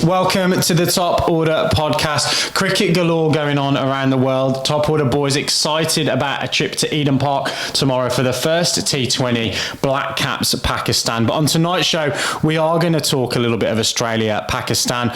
Welcome to the Top Order podcast. Cricket galore going on around the world. Top Order boys excited about a trip to Eden Park tomorrow for the first T20 Black Caps Pakistan. But on tonight's show, we are going to talk a little bit of Australia, Pakistan,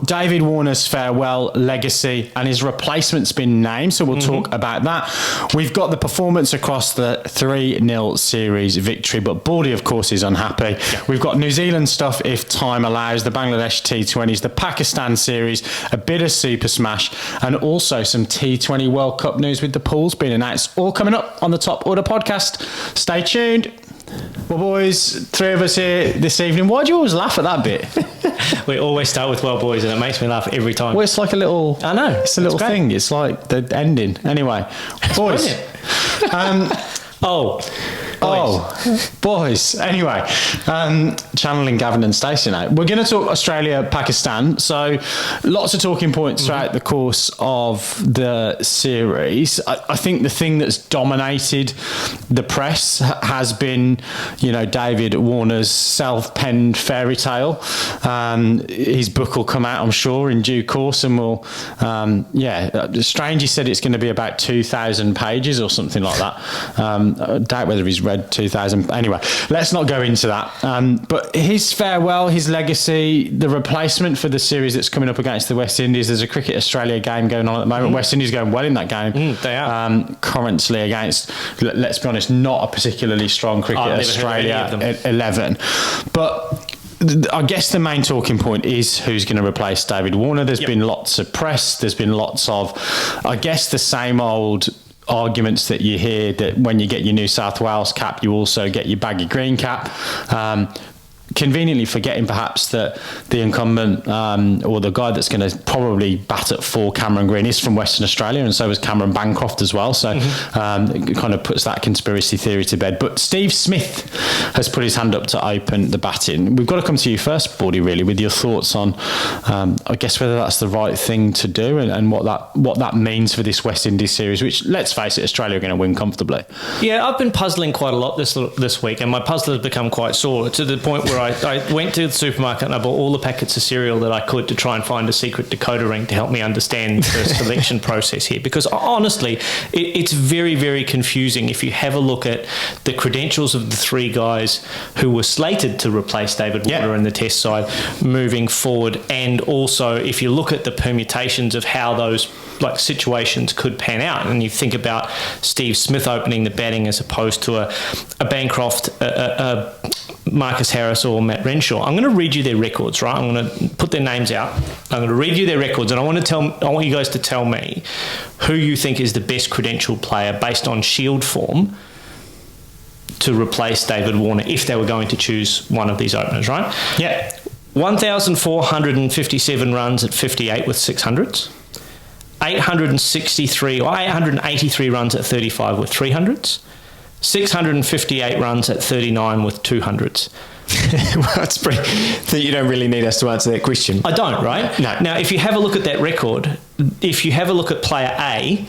David Warner's farewell legacy, and his replacement's been named. So we'll talk about that. We've got the performance across the 3-0 series victory, but Baldy, of course, is unhappy. Yeah. We've got New Zealand stuff if time allows, the Bangladesh T20s, the Pakistan series, a bit of Super Smash, and also some T20 World Cup news with the pools being announced. All coming up on the Top Order podcast. Stay tuned. Well, boys, three of us here this evening. Why do you always laugh at that bit? We always start with well, boys, and it makes me laugh every time. Well, it's like a little... I know. It's a little thing. It's like the ending. Anyway, boys. Boys. Anyway, channeling Gavin and Stacey now. We're going to talk Australia, Pakistan. So lots of talking points throughout the course of the series. I think the thing that's dominated the press has been, David Warner's self-penned fairy tale. His book will come out, I'm sure, in due course, and will, Strange, he said it's going to be about 2,000 pages or something like that. I doubt whether he's read 2,000. Anyway, let's not go into that. But his farewell, his legacy, the replacement for the series that's coming up against the West Indies. There's a Cricket Australia game going on at the moment. West Indies going well in that game. They are. Currently against, let's be honest, not a particularly strong Cricket Australia 11. But I guess the main talking point is who's going to replace David Warner. There's been lots of press. There's been lots of, I guess, the same old arguments that you hear, that when you get your New South Wales cap, you also get your baggy green cap. Conveniently forgetting perhaps that the incumbent or the guy that's going to probably bat at for Cameron Green is from Western Australia, and so is Cameron Bancroft as well. So it kind of puts that conspiracy theory to bed. But Steve Smith has put his hand up to open the batting. We've got to come to you first, Baldy, really, with your thoughts on, I guess, whether that's the right thing to do and what that means for this West Indies series, which, let's face it, Australia are going to win comfortably. Yeah, I've been puzzling quite a lot this week, and my puzzle has become quite sore to the point where I went to the supermarket and I bought all the packets of cereal that I could to try and find a secret decoder ring to help me understand the selection process here. Because honestly, it's very, very confusing if you have a look at the credentials of the three guys who were slated to replace David Warner in the Test side moving forward. And also, if you look at the permutations of how those situations could pan out, and you think about Steve Smith opening the batting as opposed to a Bancroft, a Marcus Harris or Matt Renshaw. I'm going to read you their records, right? I'm going to put their names out. I'm going to read you their records, and I want you guys to tell me who you think is the best credentialed player based on Shield form to replace David Warner if they were going to choose one of these openers, right? Yeah. 1,457 runs at 58 with 600s. 883 runs at 35 with 300s. 658 runs at 39 with 200s. Well, it's pretty that you don't really need us to answer that question. I don't, right? No. Now, if you have a look at that record, if you have a look at player A,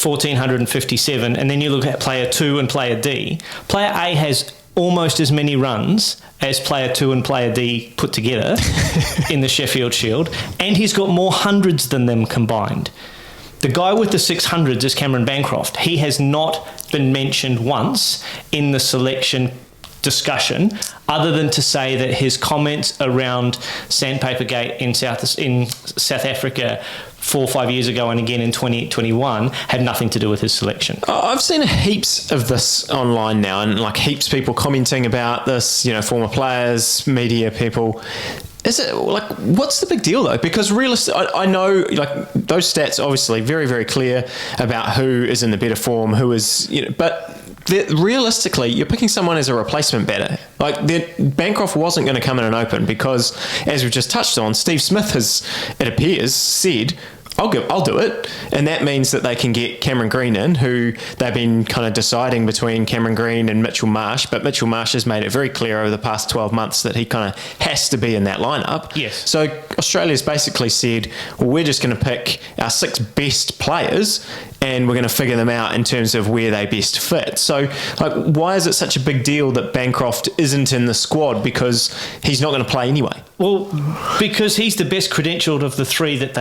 1,457, and then you look at player 2 and player D, player A has almost as many runs as player 2 and player D put together in the Sheffield Shield, and he's got more hundreds than them combined. The guy with the 600s is Cameron Bancroft. He has not been mentioned once in the selection discussion, other than to say that his comments around Sandpapergate in South Africa 4 or 5 years ago and again in 2021 had nothing to do with his selection. I've seen heaps of this online now, and heaps of people commenting about this, former players, media people. Is it what's the big deal though? Because I know those stats are obviously very, very clear about who is in the better form, who is, but realistically, you're picking someone as a replacement batter. Bancroft wasn't going to come in and open because, as we've just touched on, Steve Smith has, it appears, said, I'll do it. And that means that they can get Cameron Green in, who they've been kind of deciding between Cameron Green and Mitchell Marsh. But Mitchell Marsh has made it very clear over the past 12 months that he kind of has to be in that lineup. Yes. So Australia's basically said, well, we're just going to pick our 6 best players and we're going to figure them out in terms of where they best fit. So, like, why is it such a big deal that Bancroft isn't in the squad? Because he's not going to play anyway. Well, because he's the best credentialed of the three that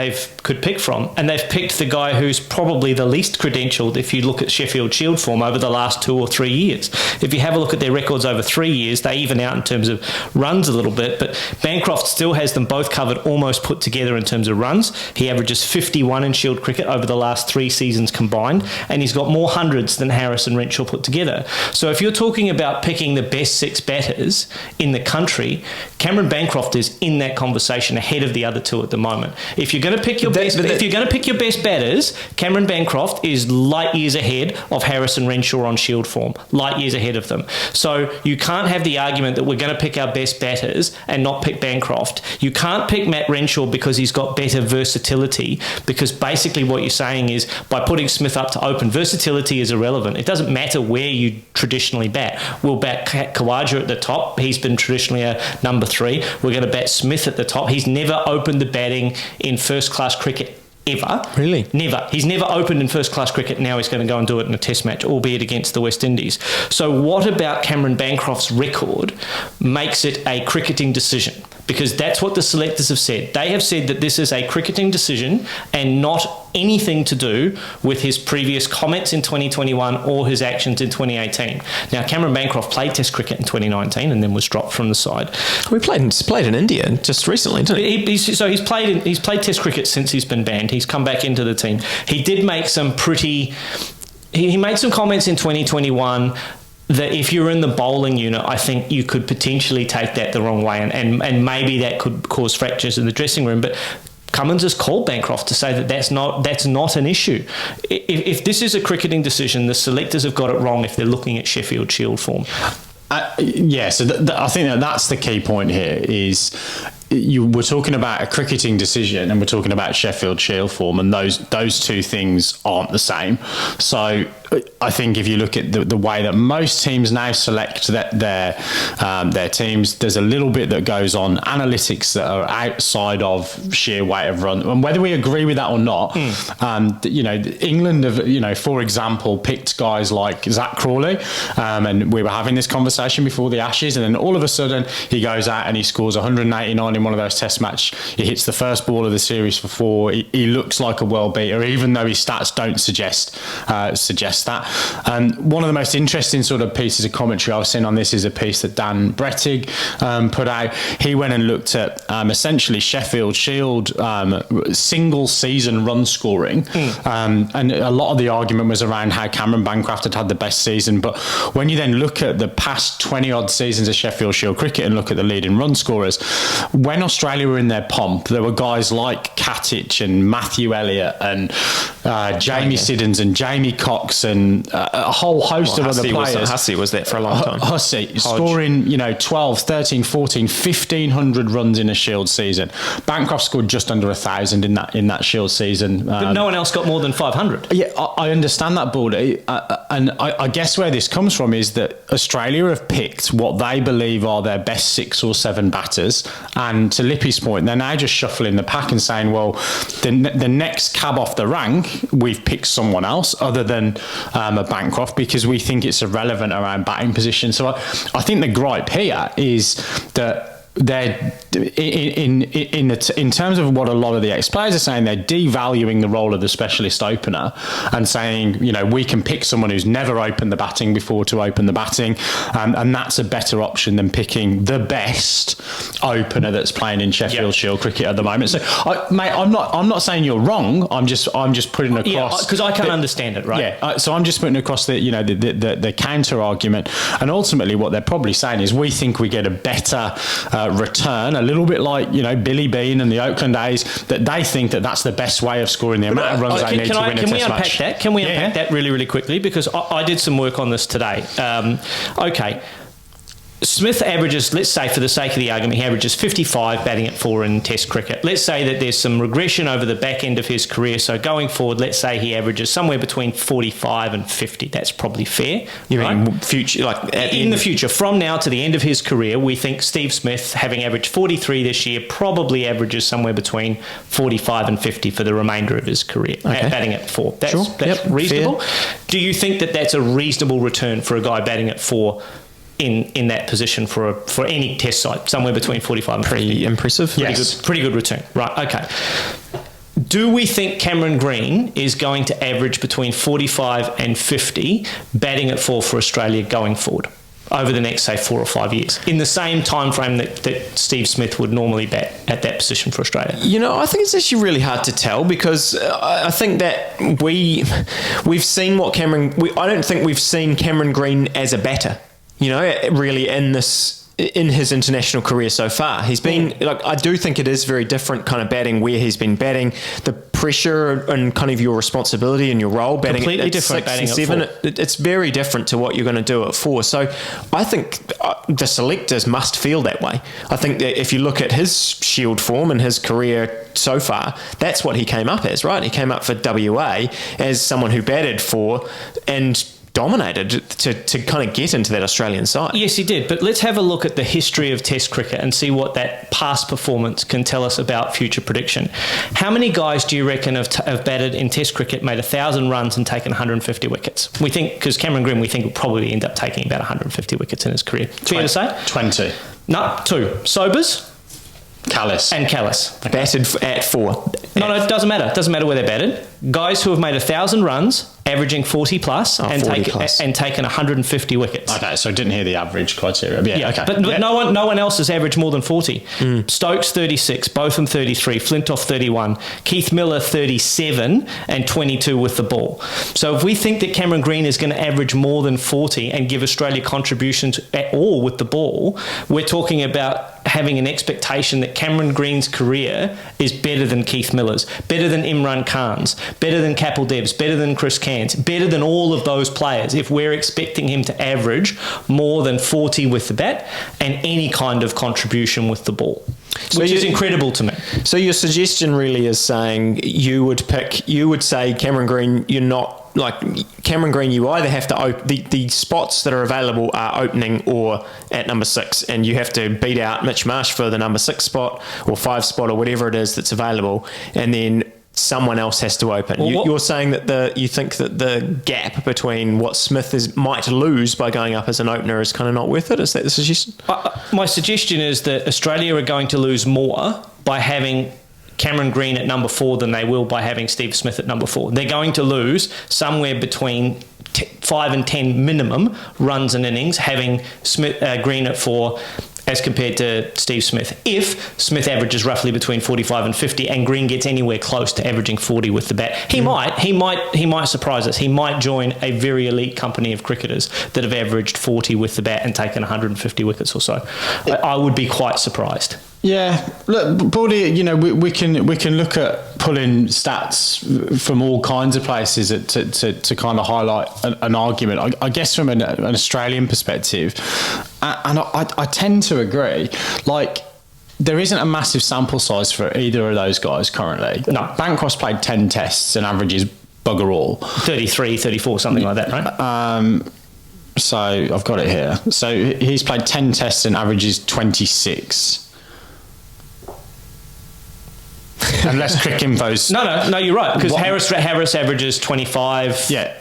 could pick from, and they've picked the guy who's probably the least credentialed if you look at Sheffield Shield form over the last 2 or 3 years. If you have a look at their records over 3 years, they even out in terms of runs a little bit, but Bancroft still has them both covered, almost put together in terms of runs. He averages 51 in Shield cricket over the last 3 seasons combined, and he's got more hundreds than Harris and Renshaw put together. So if you're talking about picking the best 6 batters in the country, Cameron Bancroft is in that conversation ahead of the other 2 at the moment. If you're going to pick your best batters, Cameron Bancroft is light years ahead of Harris and Renshaw on Shield form, light years ahead of them. So you can't have the argument that we're going to pick our best batters and not pick Bancroft. You can't pick Matt Renshaw because he's got better versatility, because basically what you're saying is by putting Smith up to open, versatility is irrelevant. It doesn't matter where you traditionally bat. We'll bat Khawaja at the top. He's been traditionally a number 3. We're going to bat Smith at the top. He's never opened the batting in first-class cricket ever. Really? Never. He's never opened in first-class cricket. Now he's going to go and do it in a test match, albeit against the West Indies. So what about Cameron Bancroft's record makes it a cricketing decision? Because that's what the selectors have said. They have said that this is a cricketing decision and not anything to do with his previous comments in 2021 or his actions in 2018. Now, Cameron Bancroft played Test cricket in 2019 and then was dropped from the side. We played in India just recently, didn't he? He's played Test cricket since he's been banned. He's come back into the team. He did make some he made some comments in 2021 that if you're in the bowling unit, I think you could potentially take that the wrong way, and maybe that could cause fractures in the dressing room. But Cummins has called Bancroft to say that that's not an issue. If this is a cricketing decision, the selectors have got it wrong if they're looking at Sheffield Shield form. So I think that's the key point here is we're talking about a cricketing decision and we're talking about Sheffield Shield form, and those two things aren't the same. So I think if you look at the way that most teams now select their teams, there's a little bit that goes on analytics that are outside of sheer weight of run, and whether we agree with that or not. England have, for example, picked guys like Zach Crawley, and we were having this conversation before the Ashes, and then all of a sudden he goes out and he scores 189 in one of those test matches. He hits the first ball of the series for 4. He looks like a world beater, even though his stats don't suggest that. And one of the most interesting sort of pieces of commentary I've seen on this is a piece that Dan Brettig put out. He went and looked at essentially Sheffield Shield single season run scoring, and a lot of the argument was around how Cameron Bancroft had the best season. But when you then look at the past 20 odd seasons of Sheffield Shield cricket and look at the leading run scorers, when Australia were in their pomp, there were guys like Katic and Matthew Elliott and Jamie Siddons and Jamie Cox and a whole host of other players. Hussey was there for a long time. Hussey scoring 12, 13, 14, 1,500 runs in a Shield season. Bancroft scored just under 1,000 in that Shield season. But no one else got more than 500. Yeah, I understand that, Baldy. And I guess where this comes from is that Australia have picked what they believe are their best 6 or 7 batters, and to Lippy's point, they're now just shuffling the pack and saying, well, the next cab off the rank, we've picked someone else other than a Bancroft because we think it's irrelevant around batting position. So I think the gripe here is that they're in terms of what a lot of the ex-players are saying, they're devaluing the role of the specialist opener and saying, we can pick someone who's never opened the batting before to open the batting, and that's a better option than picking the best opener that's playing in Sheffield Shield cricket at the moment. So, mate, I'm not saying you're wrong. I'm just putting across because I can't understand it, right? Yeah. So I'm just putting across the counter argument, and ultimately what they're probably saying is we think we get a better return, a little bit like Billy Bean and the Oakland A's, that they think that's the best way of scoring the amount of runs they need to win a test match. Can we unpack that really, really quickly? Because I did some work on this today. Okay. Smith averages, let's say for the sake of the argument, he averages 55 batting at 4 in Test cricket. Let's say that there's some regression over the back end of his career. So going forward, let's say he averages somewhere between 45 and 50. That's probably fair. You mean future, like in the future, from now to the end of his career, we think Steve Smith, having averaged 43 this year, probably averages somewhere between 45 and 50 for the remainder of his career, batting at 4. That's reasonable. Fair. Do you think that that's a reasonable return for a guy batting at 4 in that position for any Test side, somewhere between 45 and 50? Pretty impressive. Pretty good return. Right, okay. Do we think Cameron Green is going to average between 45 and 50 batting at 4 for Australia going forward over the next, say, 4 or 5 years, in the same time frame that Steve Smith would normally bat at that position for Australia? I think it's actually really hard to tell, because I think that we've seen what I don't think we've seen Cameron Green as a batter, really in his international career so far. He's been, I do think it is very different kind of batting where he's been batting. The pressure and kind of your responsibility and your role batting completely at different 6 batting and 7, at 4. It's very different to what you're going to do at 4. So I think the selectors must feel that way. I think that if you look at his Shield form and his career so far, that's what he came up as, right? He came up for WA as someone who batted 4 and dominated to kind of get into that Australian side. Yes, he did. But let's have a look at the history of Test cricket and see what that past performance can tell us about future prediction. How many guys do you reckon have batted in Test cricket, made 1,000 runs and taken 150 wickets? We think, because Cameron Green, we think will probably end up taking about 150 wickets in his career. Fair to say? 20. No, 2. Sobers. Callis. And Callis. Okay. Batted at 4. No, it doesn't matter. It doesn't matter where they're batted. Guys who have made 1,000 runs, averaging 40 plus, and taken 150 wickets. Okay, so I didn't hear the average criteria. Yeah, okay. But no one else has averaged more than 40. Stokes 36, Botham 33, Flintoff 31, Keith Miller 37, and 22 with the ball. So if we think that Cameron Green is going to average more than 40 and give Australia contributions at all with the ball, we're talking about having an expectation that Cameron Green's career is better than Keith Miller's, better than Imran Khan's, better than Kapil Dev's, better than Chris Cairns, better than all of those players, if we're expecting him to average more than 40 with the bat and any kind of contribution with the ball, which is incredible to me. So your suggestion really is saying you would say Cameron Green, you're not, like Cameron Green, you either have to the spots that are available are opening or at number 6, and you have to beat out Mitch Marsh for the number 6 spot or 5 spot or whatever it is that's available, and then someone else has to open. You're saying that you think that the gap between what Smith might lose by going up as an opener is kind of not worth it? Is that the suggestion? My suggestion is that Australia are going to lose more by having Cameron Green at number 4 than they will by having Steve Smith at number 4. They're going to lose somewhere between 5 and 10 minimum runs and innings having Green at 4 as compared to Steve Smith. If Smith averages roughly between 45 and 50 and Green gets anywhere close to averaging 40 with the bat, he might surprise us. He might join a very elite company of cricketers that have averaged 40 with the bat and taken 150 wickets or so. I would be quite surprised. Yeah, look, Baldy, we can look at pulling stats from all kinds of places to kind of highlight an argument. I guess from an Australian perspective, and I tend to agree, like, there isn't a massive sample size for either of those guys currently. No. Bancroft's played 10 tests and averages bugger all. 33, 34, something like that, right? So I've got it here. So he's played 10 tests and averages 26. Unless Cricinfo's... No, you're right, because Harris averages 25. Yeah.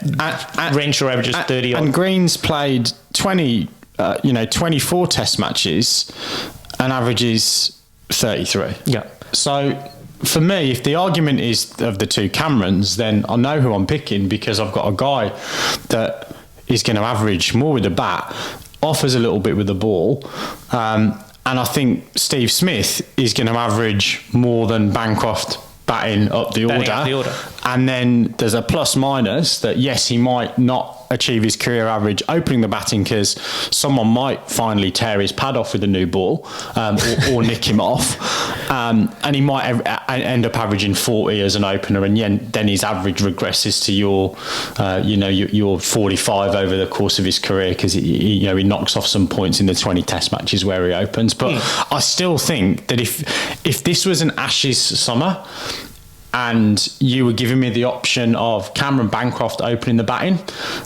Renshaw averages 30. And Green's played 24 test matches and averages 33. Yeah. So for me, if the argument is of the two Camerons, then I know who I'm picking, because I've got a guy that is going to average more with the bat, offers a little bit with the ball, and I think Steve Smith is going to average more than Bancroft batting up the order. Up the order. And then there's a plus minus that, yes, he might not achieve his career average opening the batting because someone might finally tear his pad off with a new ball or nick him off, and he might end up averaging 40 as an opener, and then his average regresses to your 45 over the course of his career because he knocks off some points in the 20 test matches where he opens. But I still think that if this was an Ashes summer and you were giving me the option of Cameron Bancroft opening the batting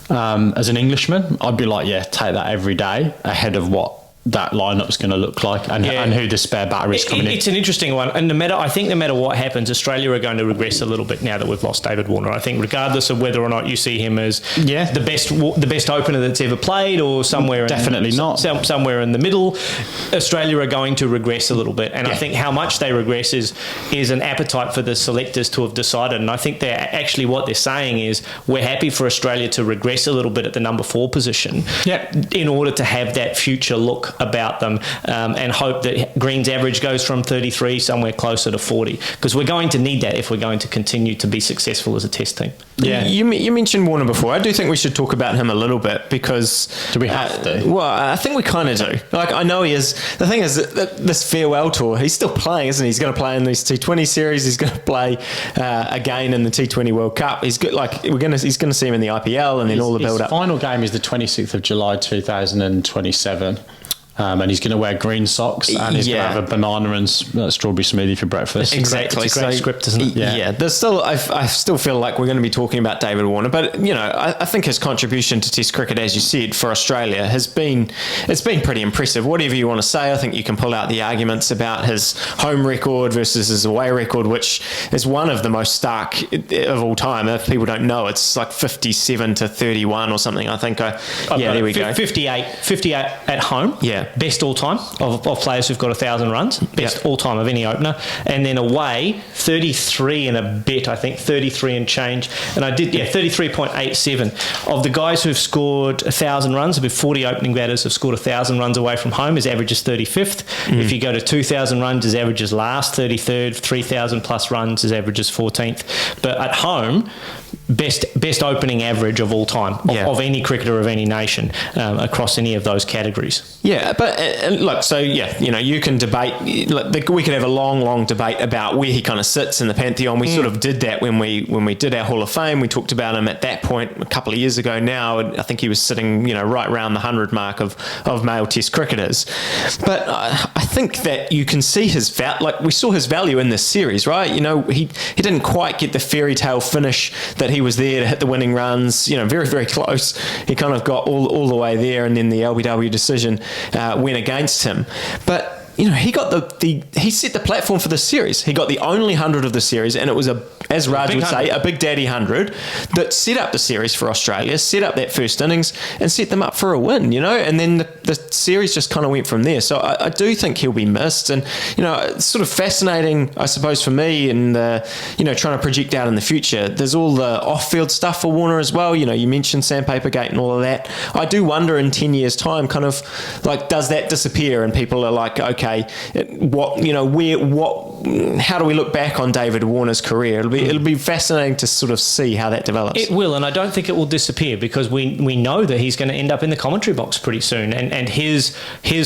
as an Englishman, I'd be like, yeah, take that every day ahead of what that lineup's going to look like and who the spare batter is coming in. It's an interesting one, and I think no matter what happens, Australia are going to regress a little bit now that we've lost David Warner. I think regardless of whether or not you see him as the best opener that's ever played or somewhere somewhere in the middle, Australia are going to regress a little bit, and I think how much they regress is an appetite for the selectors to have decided, and I think they're actually what they're saying is we're happy for Australia to regress a little bit at the number 4 position in order to have that future look about them, and hope that Green's average goes from 33 somewhere closer to 40, because we're going to need that if we're going to continue to be successful as a test team. Yeah, you mentioned Warner before. I do think we should talk about him a little bit because do we have to? Well, I think we kind of do. Like, I know he is. The thing is that this farewell tour, he's still playing, isn't he? He's going to play in these T20 series. He's going to play again in the T20 World Cup. He's good. Like he's going to see him in the IPL and then all the build up. His final game is the 26th of July 2027. And he's going to wear green socks and he's going to have a banana and strawberry smoothie for breakfast. Exactly. It's a great script, isn't it? Yeah. There's still, I still feel like we're going to be talking about David Warner, but I think his contribution to Test cricket, as you said, for Australia it's been pretty impressive. Whatever you want to say, I think you can pull out the arguments about his home record versus his away record, which is one of the most stark of all time. If people don't know, it's like 57 to 31 or something. I think. There we go. 58 at home. Yeah. Best all time of players who've got 1,000 runs. Best all time of any opener. And then away, 33 and a bit, I think, 33 and change. And I did, 33.87. Of the guys who've scored 1,000 runs, about 40 opening batters have scored 1,000 runs away from home. His average is 35th. If you go to 2,000 runs, his average is last, 33rd. 3,000 plus runs, his average is 14th. But at home, best opening average of all time of any cricketer of any nation across any of those categories. Yeah, but look, so you can debate. We could have a long debate about where he kind of sits in the pantheon. We sort of did that when we did our Hall of Fame. We talked about him at that point a couple of years ago. Now I think he was sitting right around the 100 mark of male Test cricketers. But I think that you can see his we saw his value in this series, right? He didn't quite get the fairy tale finish that he was there to hit the winning runs, very, very close. He kind of got all the way there, and then the LBW decision went against him. But he got he set the platform for the series. He got the only 100 of the series, and it was as Raj would say, a big daddy 100 that set up the series for Australia, set up that first innings, and set them up for a win. And then the series just kind of went from there. So I do think he'll be missed, and it's sort of fascinating, I suppose, for me, and trying to project out in the future. There's all the off-field stuff for Warner as well. You mentioned Sandpapergate and all of that. I do wonder in 10 years' time, kind of like, does that disappear? And people are like, okay, how do we look back on David Warner's career? It'll be fascinating to sort of see how that develops. It will, and I don't think it will disappear, because we know that he's going to end up in the commentary box pretty soon, and his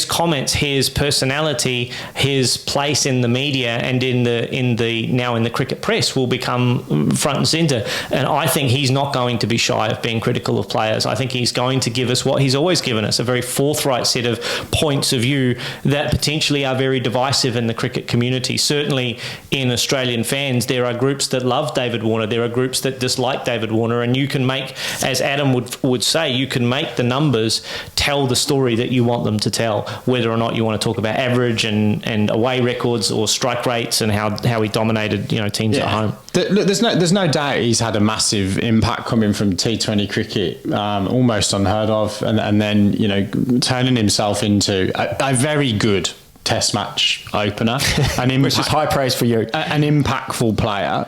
comments, his personality, his place in the media and in the cricket press will become front and centre. And I think he's not going to be shy of being critical of players. I think he's going to give us what he's always given us, a very forthright set of points of view that potentially are very divisive in the cricket community. Certainly in Australian fans, there are groups that love David Warner, there are groups that dislike David Warner, and you can make, as Adam would say, you can make the numbers tell the story that you want them to tell, whether or not you want to talk about average and away records or strike rates and how he dominated teams at home. Look, there's no doubt he's had a massive impact coming from T20 cricket, almost unheard of, and then turning himself into a very good Test match opener, which is high praise for you. An impactful player.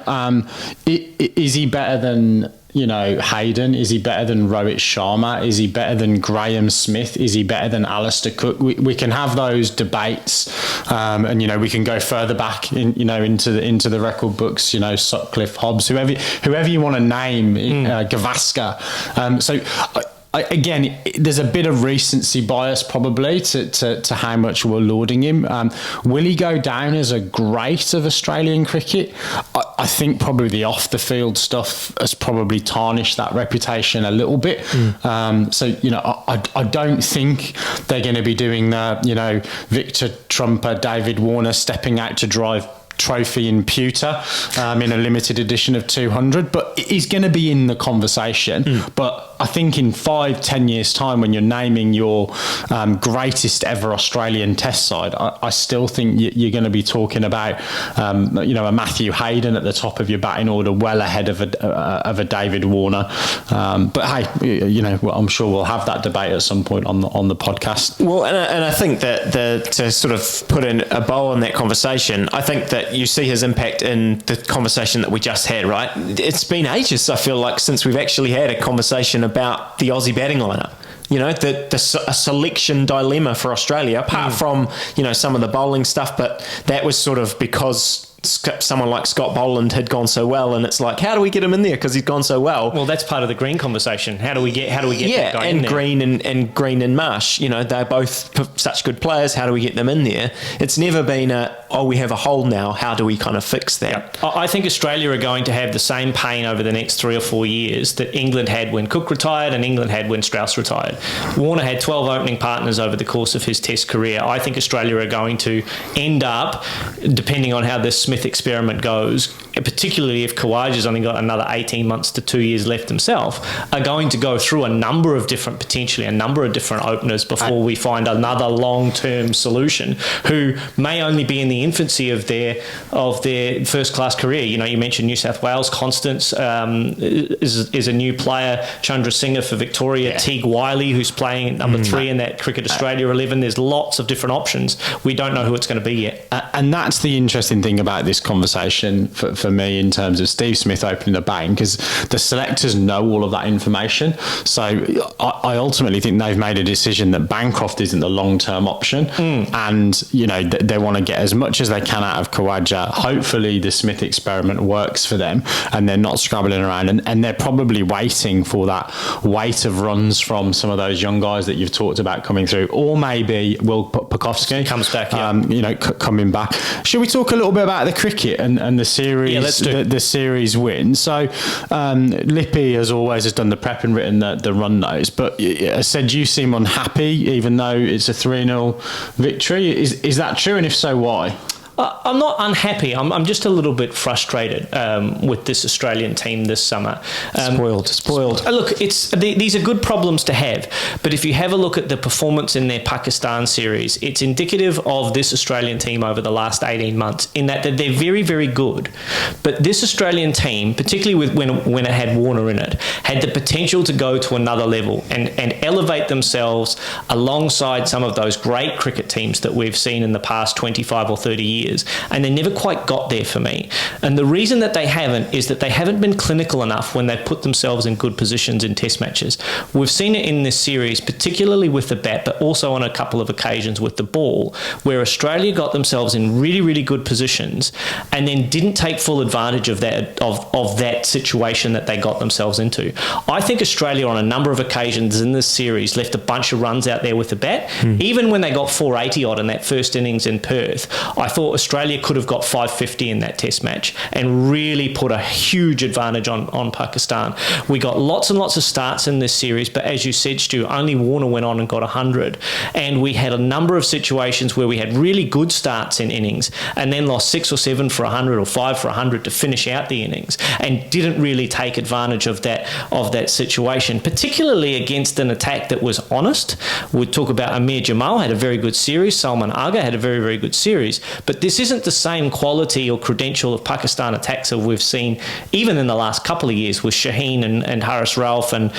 Is he better than Hayden? Is he better than Rohit Sharma? Is he better than Graham Smith? Is he better than Alistair Cook? We can have those debates, and we can go further back into the record books. Sutcliffe, Hobbs, whoever you want to name, Gavaskar. So again, there's a bit of recency bias probably to how much we're lauding him. Will he go down as a great of Australian cricket? I think probably the off-the-field stuff has probably tarnished that reputation a little bit. So, you know, I don't think they're going to be doing the, Victor Trumper, David Warner stepping out to drive trophy in pewter in a limited edition of 200, but he's going to be in the conversation. But I think in 5-10 years time, when you're naming your greatest ever Australian test side, I still think you're going to be talking about a Matthew Hayden at the top of your batting order, well ahead of a David Warner. But hey, I'm sure we'll have that debate at some point on the podcast. Well, and I think that to sort of put in a bow on that conversation, I think that you see his impact in the conversation that we just had, right? It's been ages, I feel like, since we've actually had a conversation about the Aussie batting lineup. A selection dilemma for Australia, apart from, some of the bowling stuff, but that was sort of because someone like Scott Boland had gone so well, and it's like, how do we get him in there because he's gone so well? Well, that's part of the Green conversation. How do we get that guy in there? And Green and Marsh, they're both such good players. How do we get them in there? It's never been we have a hole now. How do we kind of fix that? Yeah. I think Australia are going to have the same pain over the next 3 or 4 years that England had when Cook retired and England had when Strauss retired. Warner had 12 opening partners over the course of his Test career. I think Australia are going to end up, depending on how this Smith experiment goes, particularly if Khawaja's only got another 18 months to 2 years left himself, are going to go through a number of different openers before we find another long-term solution, who may only be in the infancy of their first class career. You mentioned New South Wales. Constance is a new player. Chandra Singh for Victoria. Teague Wiley, who's playing at number 3 in that Cricket Australia 11. There's lots of different options. We don't know who it's going to be yet. And that's the interesting thing about this conversation for me in terms of Steve Smith opening the bank, is the selectors know all of that information. So I ultimately think they've made a decision that Bancroft isn't the long-term option, and they want to get as much as they can out of Khawaja. Hopefully the Smith experiment works for them and they're not scrabbling around, and they're probably waiting for that weight of runs from some of those young guys that you've talked about coming through, or maybe Will Pukovsky comes back, coming back. Should we talk a little bit about the cricket and the series? Yeah, let's do. The series win. So Lippy, as always, has done the prep and written the run notes, but I said you seem unhappy even though it's a 3-0 victory. Is that true, and if so, why? I'm not unhappy. I'm just a little bit frustrated with this Australian team this summer. Spoiled. Look, these are good problems to have, but if you have a look at the performance in their Pakistan series, it's indicative of this Australian team over the last 18 months in that they're very, very good. But this Australian team, particularly when it had Warner in it, had the potential to go to another level and elevate themselves alongside some of those great cricket teams that we've seen in the past 25 or 30 years. And they never quite got there for me. And the reason that they haven't is that they haven't been clinical enough when they put themselves in good positions in test matches. We've seen it in this series, particularly with the bat, but also on a couple of occasions with the ball, where Australia got themselves in really, really good positions and then didn't take full advantage of that situation that they got themselves into. I think Australia on a number of occasions in this series left a bunch of runs out there with the bat. Even when they got 480 odd in that first innings in Perth, I thought Australia could have got 550 in that test match and really put a huge advantage on Pakistan. We got lots and lots of starts in this series, but as you said, Stu, only Warner went on and got 100. And we had a number of situations where we had really good starts in innings and then lost 6 or 7 for 100 or 5 for 100 to finish out the innings, and didn't really take advantage of that situation, particularly against an attack that was honest. We talk about Aamer Jamal had a very good series. Salman Agha had a very, very good series. But this isn't the same quality or credential of Pakistan attacks that we've seen even in the last couple of years with Shaheen and Haris Rauf and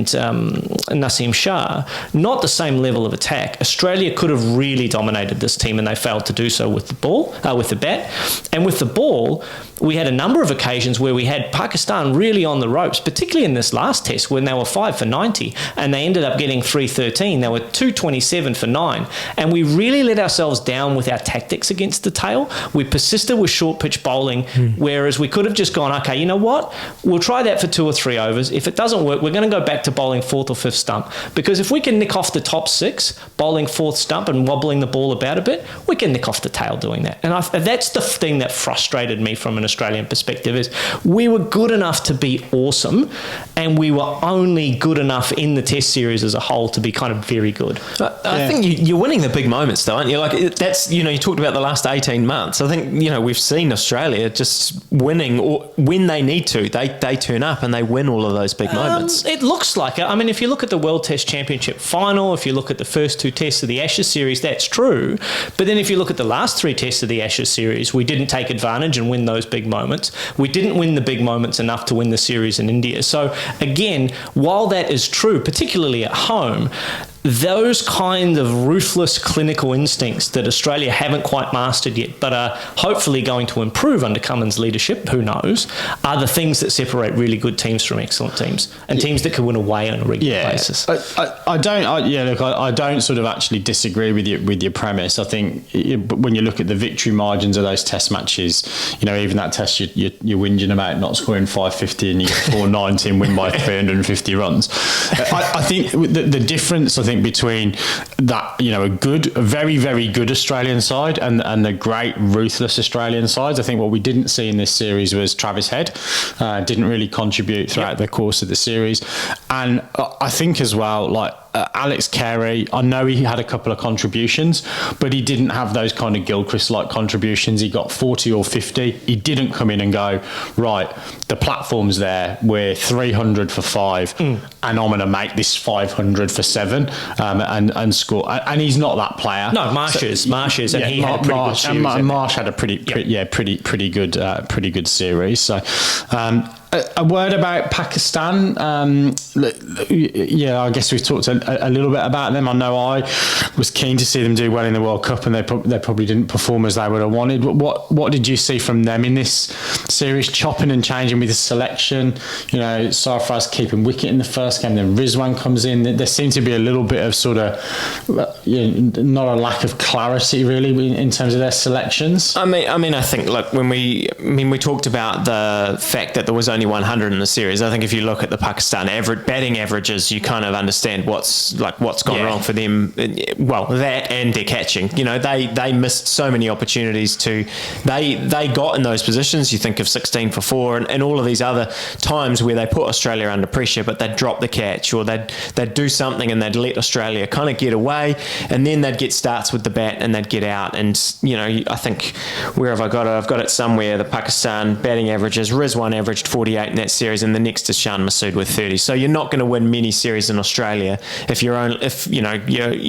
Naseem Shah. Not the same level of attack. Australia could have really dominated this team, and they failed to do so with the bat. And with the ball, we had a number of occasions where we had Pakistan really on the ropes, particularly in this last test when they were 5 for 90 and they ended up getting 313. They were 227 for 9. And we really let ourselves down with our tactics against the tail. We persisted with short pitch bowling, whereas we could have just gone, okay, you know what? We'll try that for 2 or 3 overs. If it doesn't work, we're going to go back to bowling 4th or 5th stump. Because if we can nick off the top 6, bowling 4th stump and wobbling the ball about a bit, we can nick off the tail doing that. And that's the thing that frustrated me from an Australian perspective, is we were good enough to be awesome, and we were only good enough in the Test series as a whole to be kind of very good. I think you're winning the big moments, though, aren't you? Like, that's, you talked about the last 18 months. I think, we've seen Australia just winning, or when they need to, they turn up and they win all of those big moments. It looks like it. I mean, if you look at the World Test Championship final, if you look at the first 2 tests of the Ashes series, that's true. But then if you look at the last 3 tests of the Ashes series, we didn't take advantage and win those big moments. We didn't win the big moments enough to win the series in India. So again, while that is true, particularly at home, those kind of ruthless clinical instincts that Australia haven't quite mastered yet, but are hopefully going to improve under Cummins' leadership, who knows, are the things that separate really good teams from excellent teams, and teams that can win away on a regular basis. I don't sort of actually disagree with your premise. I think when you look at the victory margins of those Test matches, even that Test you're whinging about not scoring 550 and you get 490 and win by 350 runs. I think the difference, between that, a very, very good Australian side and the great ruthless Australian sides. I think what we didn't see in this series was Travis Head didn't really contribute throughout the course of the series. And I think as well, Alex Carey, I know he had a couple of contributions, but he didn't have those kind of Gilchrist-like contributions. He got 40 or 50. He didn't come in and go, right, the platform's there, we're 300 for 5, and I'm going to make this 500 for 7 and score. And he's not that player. No, Marsh is, and he had a pretty good series. And Marsh had a pretty good series. So. A word about Pakistan. I guess we've talked a little bit about them. I know I was keen to see them do well in the World Cup, and they probably didn't perform as they would have wanted. What did you see from them in this series, chopping and changing with the selection? Sarfraz keeping wicket in the first game, then Rizwan comes in. There seemed to be a little bit of sort of not a lack of clarity really in terms of their selections. I think when we talked about the fact that there was only 100 in the series. I think if you look at the Pakistan batting averages, you kind of understand what's gone wrong for them. Well, that and their catching. They missed so many opportunities they got in those positions. You think of 16 for 4 and all of these other times where they put Australia under pressure, but they'd drop the catch, or they'd do something and they'd let Australia kind of get away, and then they'd get starts with the bat and they'd get out. And I think, where have I got it? I've got it somewhere. The Pakistan batting averages, Rizwan averaged 48 in that series, and the next is Shan Masood with 30. So you're not going to win many series in Australia if your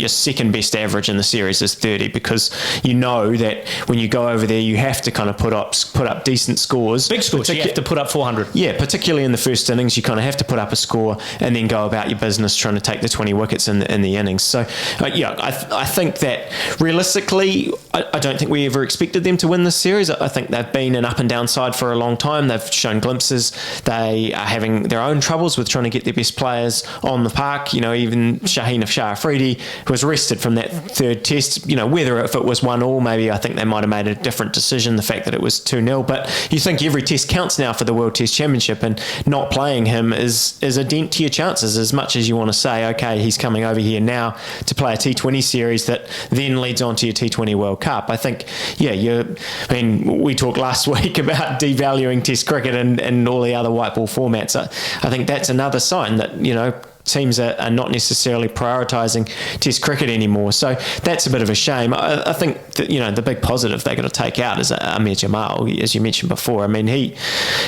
second best average in the series is 30, because that when you go over there you have to kind of put up decent scores, big scores. You have to put up 400. Yeah, particularly in the first innings, you kind of have to put up a score and then go about your business trying to take the 20 wickets in the innings. So I think that realistically, I don't think we ever expected them to win this series. I think they've been an up and down side for a long time. They've shown glimpses. They are having their own troubles with trying to get their best players on the park. Even Shaheen of Shah Afridi, who was rested from that third test, whether if it was 1-1, maybe I think they might have made a different decision, the fact that it was 2-0. But you think every test counts now for the World Test Championship, and not playing him is a dent to your chances, as much as you want to say, okay, he's coming over here now to play a T20 series that then leads on to your T20 World Cup. I think, we talked last week about devaluing Test cricket and all the other white ball formats. I think that's another sign that, teams are not necessarily prioritising Test cricket anymore. So that's a bit of a shame. I think that, the big positive they're going to take out is Aamer Jamal, as you mentioned before.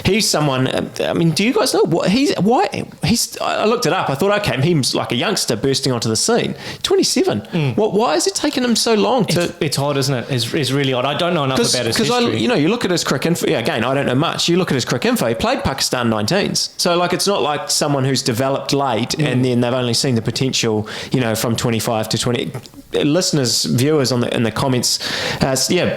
He's someone. Do you guys know what I looked it up. I thought, okay, he's like a youngster bursting onto the scene. 27. Why is it taking him so long to? It's odd, isn't it? It's really odd. I don't know enough about his history. You look at his cricket info. Yeah, again, I don't know much. You look at his cricket info. He played Pakistan 19s. So it's not like someone who's developed late and then they've only seen the potential, from 25 to 20. Listeners, viewers in the comments,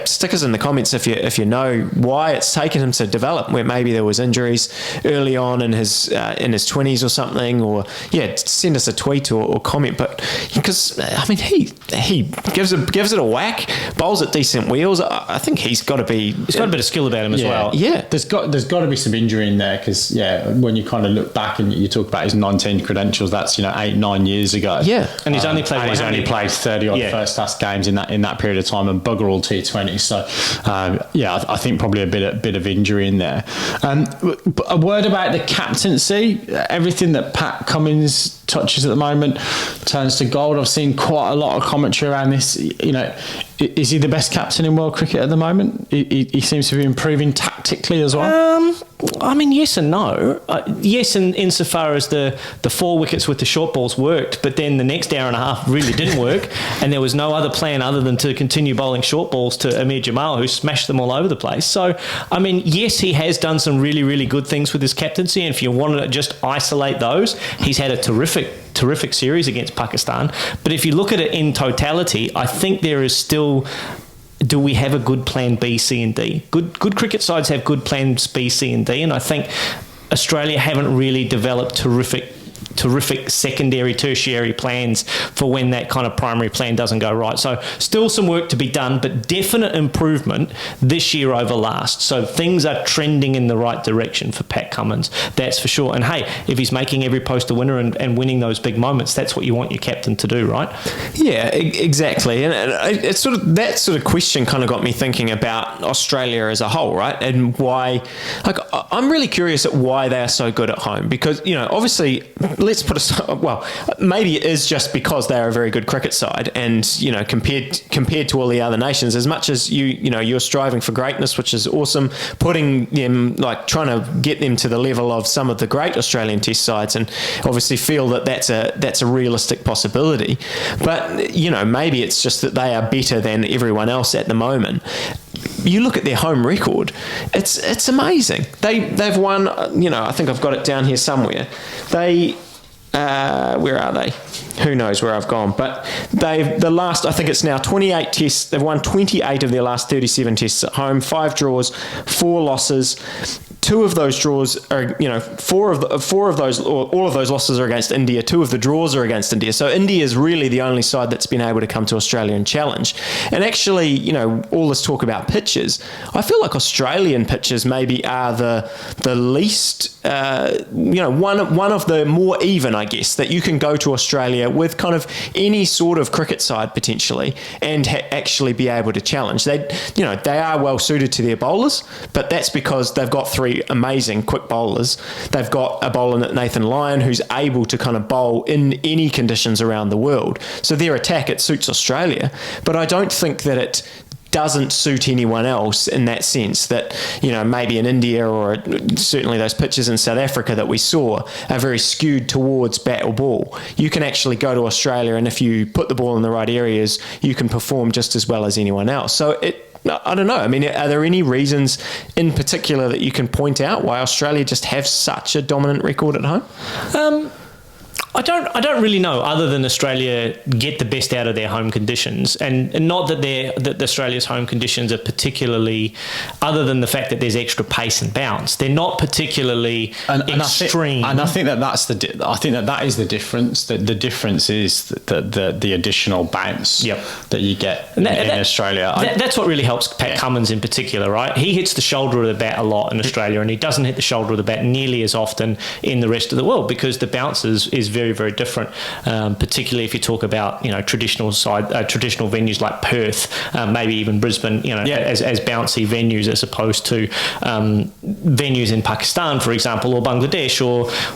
stickers in the comments if you know why it's taken him to develop, where maybe there was injuries early on in his 20s or something, or send us a tweet or comment. But because he gives it a whack, bowls at decent wheels. I think he's got a bit of skill about him as well. Yeah, there's got to be some injury in there, because when you kind of look back and you talk about his 19 credentials, that's 8-9 years ago. Yeah, and he's only played 30 odd first class games in that period of time, and bugger all T20. So I think probably a bit of injury in there. A word about the captaincy. Everything that Pat Cummins touches at the moment turns to gold. I've seen quite a lot of commentary around this. Is he the best captain in world cricket at the moment? He seems to be improving tactically as well. Yes and no. Yes, insofar as the 4 wickets with the short balls worked, but then the next hour and a half really didn't work, and there was no other plan other than to continue bowling short balls to Aamer Jamal, who smashed them all over the place. So, yes, he has done some really, really good things with his captaincy, and if you wanted to just isolate those, he's had a terrific series against Pakistan. But if you look at it in totality, I think there is still... Do we have a good plan B, C and D? Good cricket sides have good plans B, C and D, and I think Australia haven't really developed terrific secondary, tertiary plans for when that kind of primary plan doesn't go right. So still some work to be done, but definite improvement this year over last. So things are trending in the right direction for Pat Cummins, that's for sure. And hey, if he's making every post a winner and winning those big moments, that's what you want your captain to do, right? Yeah, exactly. And it's that sort of question kind of got me thinking about Australia as a whole, right? And why, I'm really curious at why they are so good at home, because, obviously, let's put maybe it is just because they are a very good cricket side, and compared to all the other nations, as much as you're striving for greatness, which is awesome, putting them, trying to get them to the level of some of the great Australian Test sides, and obviously feel that that's a realistic possibility. But maybe it's just that they are better than everyone else at the moment. You look at their home record, it's amazing. They've won, I think I've got it down here somewhere. Where are they? Who knows where I've gone? But I think it's now 28 tests. They've won 28 of their last 37 tests at home, 5 draws, 4 losses. 2 of those draws are, 4 of those, or all of those losses are against India. 2 of the draws are against India. So India is really the only side that's been able to come to Australia and challenge. And actually, all this talk about pitches, I feel like Australian pitches maybe are the least, one of the more even, I guess, that you can go to Australia with kind of any sort of cricket side potentially and actually be able to challenge. They are well suited to their bowlers, but that's because they've got 3 amazing quick bowlers. They've got a bowler, Nathan Lyon, who's able to kind of bowl in any conditions around the world. So their attack, it suits Australia, but I don't think that it doesn't suit anyone else in that sense, that maybe in India, or certainly those pitches in South Africa that we saw, are very skewed towards bat or ball. You can actually go to Australia, and if you put the ball in the right areas, you can perform just as well as anyone else. So I don't know. Are there any reasons in particular that you can point out why Australia just have such a dominant record at home? I don't really know, other than Australia get the best out of their home conditions, and not that Australia's home conditions are particularly, other than the fact that there's extra pace and bounce, they're not particularly extreme. I think that is the difference. The difference is the additional bounce that you get in Australia. That's what really helps Pat Cummins in particular, right? He hits the shoulder of the bat a lot in Australia, and he doesn't hit the shoulder of the bat nearly as often in the rest of the world, because the bounce is very, very different, particularly if you talk about traditional venues like Perth, maybe even Brisbane, as bouncy venues, as opposed to venues in Pakistan, for example, or Bangladesh,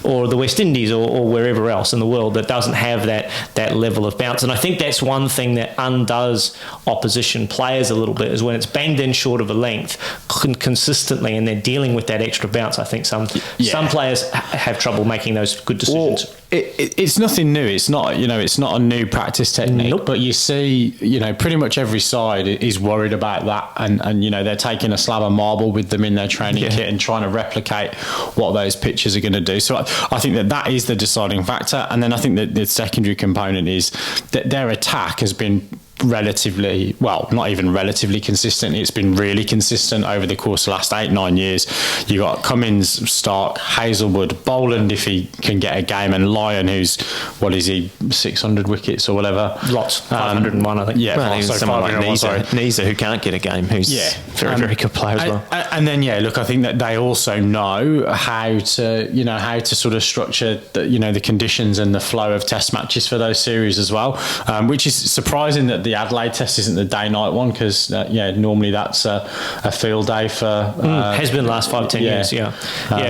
or the West Indies, or wherever else in the world that doesn't have that level of bounce. And I think that's one thing that undoes opposition players a little bit, is when it's banged in short of a length consistently, and they're dealing with that extra bounce. I think some players have trouble making those good decisions. it's nothing new. It's not, it's not a new practice technique. Nope. But you see, pretty much every side is worried about that, and they're taking a slab of marble with them in their training kit and trying to replicate what those pitches are going to do. So I think that is the deciding factor. And then I think that the secondary component is that their attack has been relatively, well, not even relatively consistent. It's been really consistent over the course of the last 8-9 years. You got Cummins, Starc, Hazlewood, Boland if he can get a game, and Lyon, who's, what is he, 600 wickets or whatever? Lots, 501 I think. Yeah, well, even someone like Nisa, who can't get a game, who's very, very good player as well. And then, look, I think that they also know how to sort of structure the conditions and the flow of test matches for those series as well, which is surprising that the Adelaide test isn't the day-night one, because normally that's a field day for has been the last 5-10 years.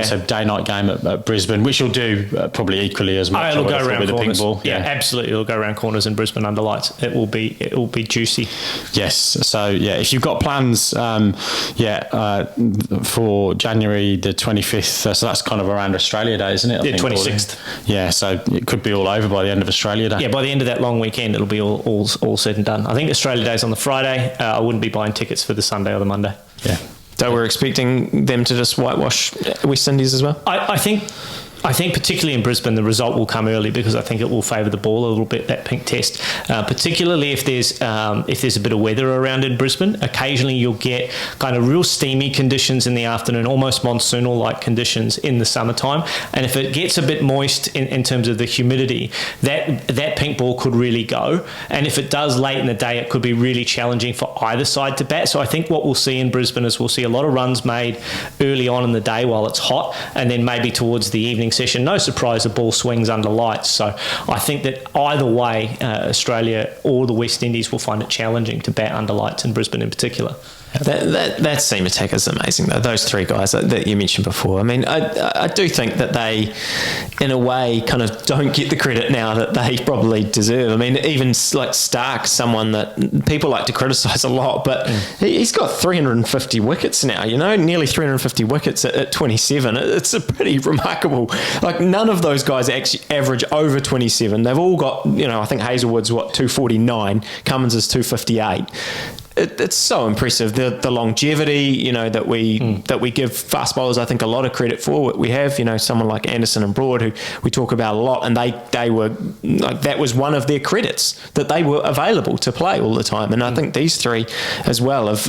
So day-night game at Brisbane, which will do probably equally as much. It'll go around with corners. The pink ball. Absolutely, it'll go around corners in Brisbane under lights. It will be juicy. Yes. So if you've got plans, for January the 25th, so that's kind of around Australia Day, isn't it? Yeah, 26th. Yeah, so it could be all over by the end of Australia Day. Yeah, by the end of that long weekend, it'll be all said and done. I think Australia Day's on the Friday. I wouldn't be buying tickets for the Sunday or the Monday. Yeah. So we're expecting them to just whitewash West Indies as well? I think particularly in Brisbane, the result will come early, because I think it will favour the ball a little bit, that pink test. Particularly if there's a bit of weather around in Brisbane. Occasionally you'll get kind of real steamy conditions in the afternoon, almost monsoonal-like conditions in the summertime. And if it gets a bit moist in terms of the humidity, that pink ball could really go. And if it does late in the day, it could be really challenging for either side to bat. So I think what we'll see in Brisbane is we'll see a lot of runs made early on in the day while it's hot, and then maybe towards the evening session, no surprise, the ball swings under lights. So I think that either way, Australia or the West Indies will find it challenging to bat under lights in Brisbane in particular. That seam attack is amazing, though. Those three guys that you mentioned before. I mean, I do think that they, in a way, kind of don't get the credit now that they probably deserve. I mean, even like Starc, someone that people like to criticise a lot, but he's got 350 wickets now, nearly 350 wickets at 27. It's a pretty remarkable. Like, none of those guys actually average over 27. They've all got, I think Hazlewood's 249, Cummins is 258. It's so impressive, the longevity, that we give fast bowlers, I think, a lot of credit for. We have, someone like Anderson and Broad, who we talk about a lot, and they were like, that was one of their credits, that they were available to play all the time. And I think these three as well, if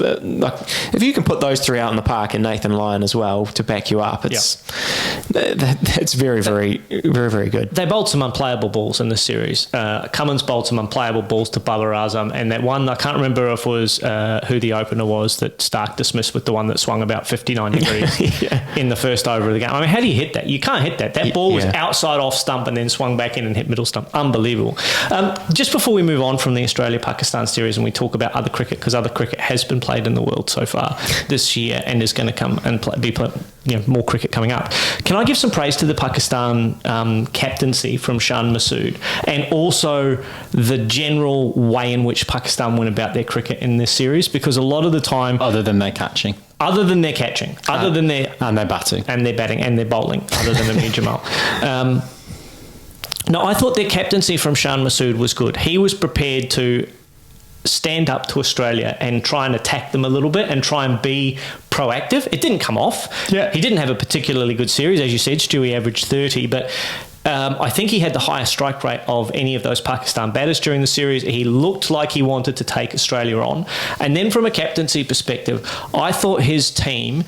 you can put those three out in the park, and Nathan Lyon as well to back you up, that's very, very, very, very good. They bowled some unplayable balls in this series. Cummins bowled some unplayable balls to Babar Azam, and that one, I can't remember if it was who the opener was that Starc dismissed with the one that swung about 59 degrees in the first over of the game. I mean, how do you hit that? You can't hit that. That ball was outside off stump and then swung back in and hit middle stump. Unbelievable. Just before we move on from the Australia-Pakistan series and we talk about other cricket, because other cricket has been played in the world so far this year and is going to come and be more cricket coming up. Can I give some praise to the Pakistan captaincy from Shan Masood, and also the general way in which Pakistan went about their cricket in this series? Because a lot of the time, other than their catching, and their batting and their bowling, other than Aamer Jamal. No, I thought their captaincy from Shan Masood was good. He was prepared to stand up to Australia and try and attack them a little bit and try and be proactive. It didn't come off. Yeah. He didn't have a particularly good series. As you said, Stewie averaged 30, but I think he had the highest strike rate of any of those Pakistan batters during the series. He looked like he wanted to take Australia on. And then from a captaincy perspective, I thought his team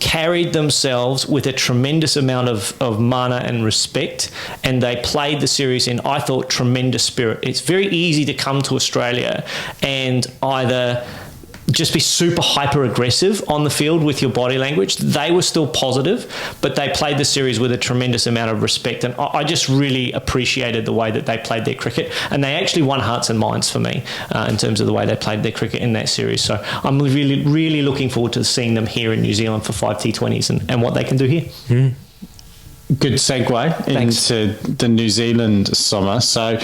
carried themselves with a tremendous amount of mana and respect, and they played the series in, I thought, tremendous spirit. It's very easy to come to Australia and either just be super hyper aggressive on the field with your body language. They were still positive, but they played the series with a tremendous amount of respect, and I just really appreciated the way that they played their cricket, and they actually won hearts and minds for me in terms of the way they played their cricket in that series. So I'm really, really looking forward to seeing them here in New Zealand for 5 T20s and what they can do here. good segue into the New Zealand summer. So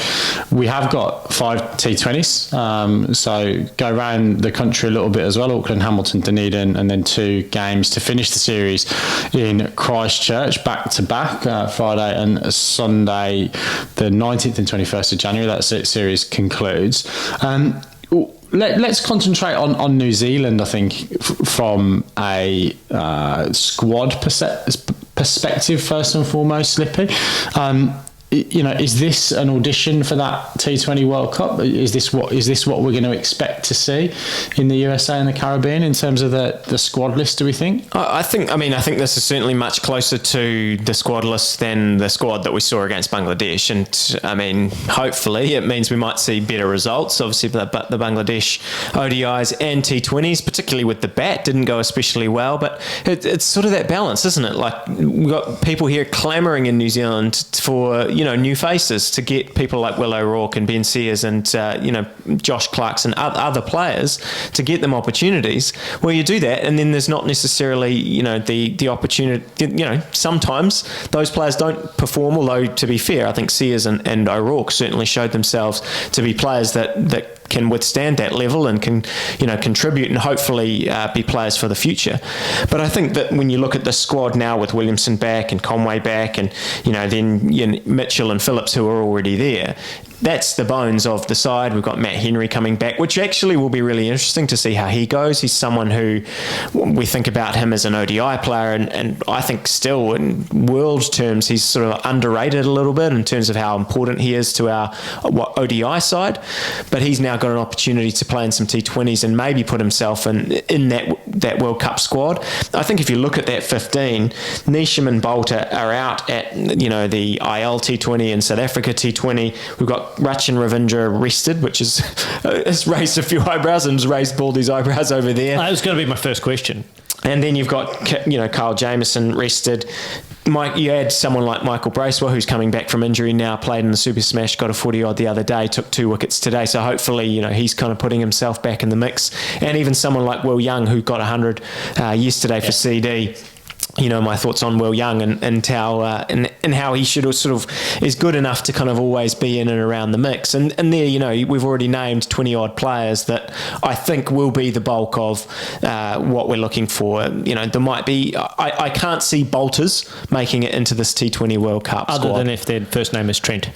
we have got 5 T20s. So go around the country a little bit as well. Auckland, Hamilton, Dunedin, and then 2 games to finish the series in Christchurch, back to back, Friday and Sunday, the 19th and 21st of January. That series concludes. Let's concentrate on New Zealand, I think, from a squad perspective, first and foremost, Slippy. Is this an audition for that T20 World Cup? Is this what we're going to expect to see in the USA and the Caribbean in terms of the squad list, do we think? I think this is certainly much closer to the squad list than the squad that we saw against Bangladesh. And I mean, hopefully it means we might see better results. Obviously, the Bangladesh ODIs and T20s, particularly with the bat, didn't go especially well. But it's sort of that balance, isn't it? Like, we've got people here clamouring in New Zealand for new faces, to get people like Will O'Rourke and Ben Sears and Josh Clarkson and other players, to get them opportunities. Well, you do that, and then there's not necessarily the opportunity. Sometimes those players don't perform. Although, to be fair, I think Sears and O'Rourke certainly showed themselves to be players that can withstand that level and can contribute and hopefully be players for the future. But I think that when you look at the squad now, with Williamson back and Conway back, and then Mitchell and Phillips, who are already there, that's the bones of the side. We've got Matt Henry coming back, which actually will be really interesting to see how he goes. He's someone who we think about him as an ODI player, and I think still in world terms he's sort of underrated a little bit in terms of how important he is to our ODI side. But he's now got an opportunity to play in some T20s and maybe put himself in that World Cup squad. I think if you look at that 15, Neesham and Bolter are out at the IL T20 and South Africa T20. We've got Rachin Ravindra rested, which has raised a few eyebrows and has raised Baldy's eyebrows over there. That was going to be my first question. And then you've got Kyle Jamieson rested. You add someone like Michael Bracewell, who's coming back from injury now, played in the Super Smash, got a 40-odd the other day, took 2 wickets today. So hopefully, he's kind of putting himself back in the mix. And even someone like Will Young, who got 100 yesterday for CD. My thoughts on Will Young and how he should sort of is good enough to kind of always be in and around the mix. And there, we've already named 20 odd players that I think will be the bulk of what we're looking for. There might be, I can't see Bolters making it into this T20 World Cup other squad. Than if their first name is Trent.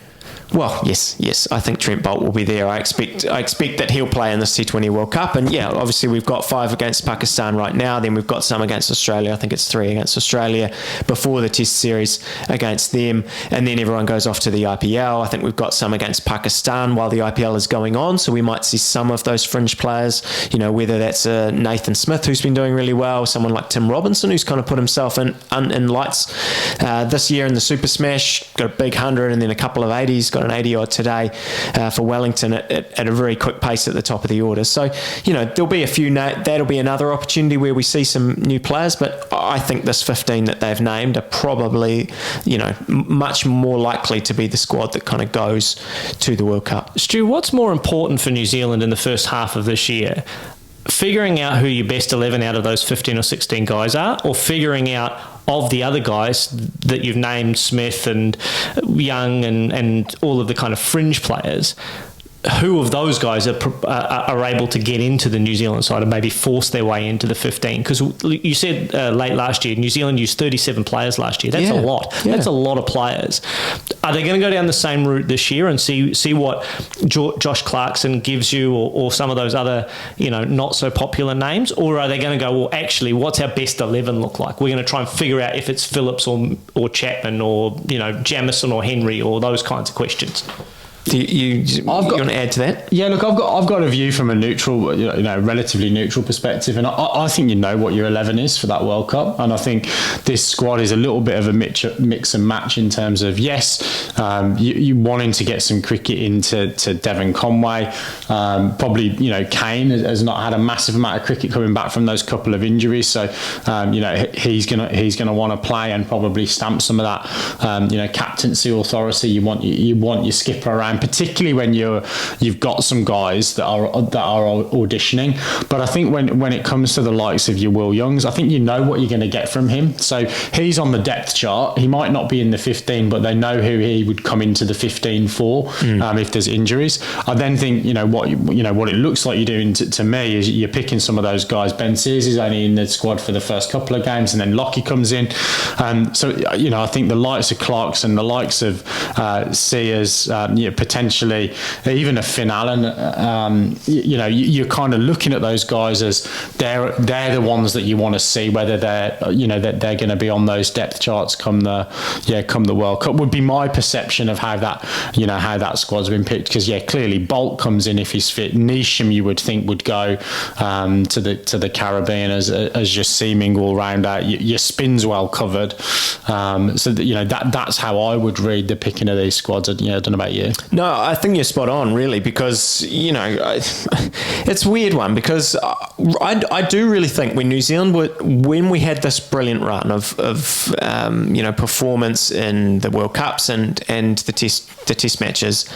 Well, yes. I think Trent Bolt will be there. I expect that he'll play in this T20 World Cup. And yeah, obviously we've got 5 against Pakistan right now. Then we've got some against Australia. I think it's 3 against Australia before the Test series against them. And then everyone goes off to the IPL. I think we've got some against Pakistan while the IPL is going on. So we might see some of those fringe players, whether that's Nathan Smith, who's been doing really well, someone like Tim Robinson, who's kind of put himself in lights this year in the Super Smash, got a big 100 and then a couple of 80s, got an 80 odd today for Wellington at a very quick pace at the top of the order. So, there'll be a few, that'll be another opportunity where we see some new players, but I think this 15 that they've named are probably, much more likely to be the squad that kind of goes to the World Cup. Stu, what's more important for New Zealand in the first half of this year? Figuring out who your best 11 out of those 15 or 16 guys are, or figuring out of the other guys that you've named, Smith and Young and all of the kind of fringe players, who of those guys are able to get into the New Zealand side and maybe force their way into the 15? Because you said late last year, New Zealand used 37 players last year. That's a lot. Yeah. That's a lot of players. Are they going to go down the same route this year and see what Josh Clarkson gives you, or some of those other, not so popular names? Or are they going to go, well, actually, what's our best 11 look like? We're going to try and figure out if it's Phillips or Chapman or, Jamieson or Henry, or those kinds of questions. You want to add to that? Yeah, look, I've got a view from a neutral, relatively neutral perspective, and I think what your 11 is for that World Cup, and I think this squad is a little bit of a mix and match in terms of you wanting to get some cricket into Devon Conway, probably Kane has not had a massive amount of cricket coming back from those couple of injuries, so he's gonna want to play and probably stamp some of that captaincy authority. You want your skipper around game, particularly when you've got some guys that are auditioning. But I think when it comes to the likes of your Will Youngs, I think you know what you're going to get from him. So he's on the depth chart. He might not be in the 15, but they know who he would come into the 15 for if there's injuries. I then think what it looks like you're doing to me is you're picking some of those guys. Ben Sears is only in the squad for the first couple of games, and then Lockie comes in. So I think the likes of Clarkson, the likes of Sears, potentially even a Finn Allen. You're kind of looking at those guys as they're the ones that you want to see whether they're going to be on those depth charts come the World Cup. Would be my perception of how that squad's been picked, because clearly Bolt comes in if he's fit. Neesham you would think would go to the Caribbean as your seaming all round out. Your spin's well covered, so that's how I would read the picking of these squads. I don't know about you. No, I think you're spot on, really, because it's a weird one, because I do really think when New Zealand when we had this brilliant run of performance in the World Cups and the test matches,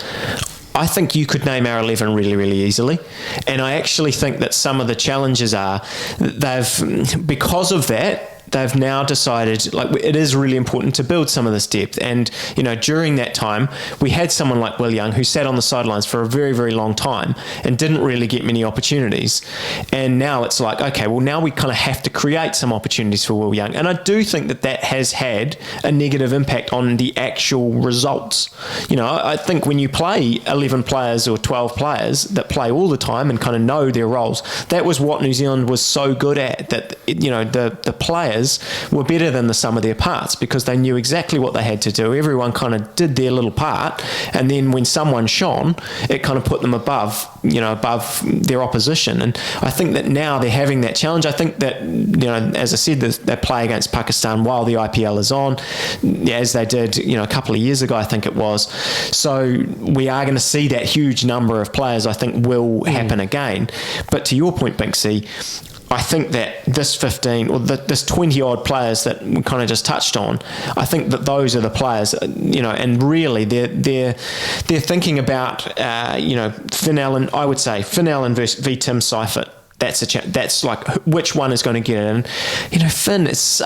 I think you could name our 11 really, really easily. And I actually think that some of the challenges are because of that, they've now decided it is really important to build some of this depth. And during that time we had someone like Will Young who sat on the sidelines for a very, very long time and didn't really get many opportunities, and now it's like, okay, well, now we kind of have to create some opportunities for Will Young. And I do think that has had a negative impact on the actual results. I think when you play 11 players or 12 players that play all the time and kind of know their roles, that was what New Zealand was so good at, that the players were better than the sum of their parts, because they knew exactly what they had to do. Everyone kind of did their little part, and then when someone shone, it kind of put them above their opposition. And I think that now they're having that challenge. I think that as I said, they play against Pakistan while the IPL is on, as they did a couple of years ago, I think it was. So we are going to see that huge number of players, I think, will happen again. But to your point, Binksy, I think that this 15 or this 20 odd players that we kind of just touched on, I think that those are the players, and really they're thinking about, Finn Allen. I would say Finn Allen v Tim Seifert. That's like which one is going to get it. And Finn is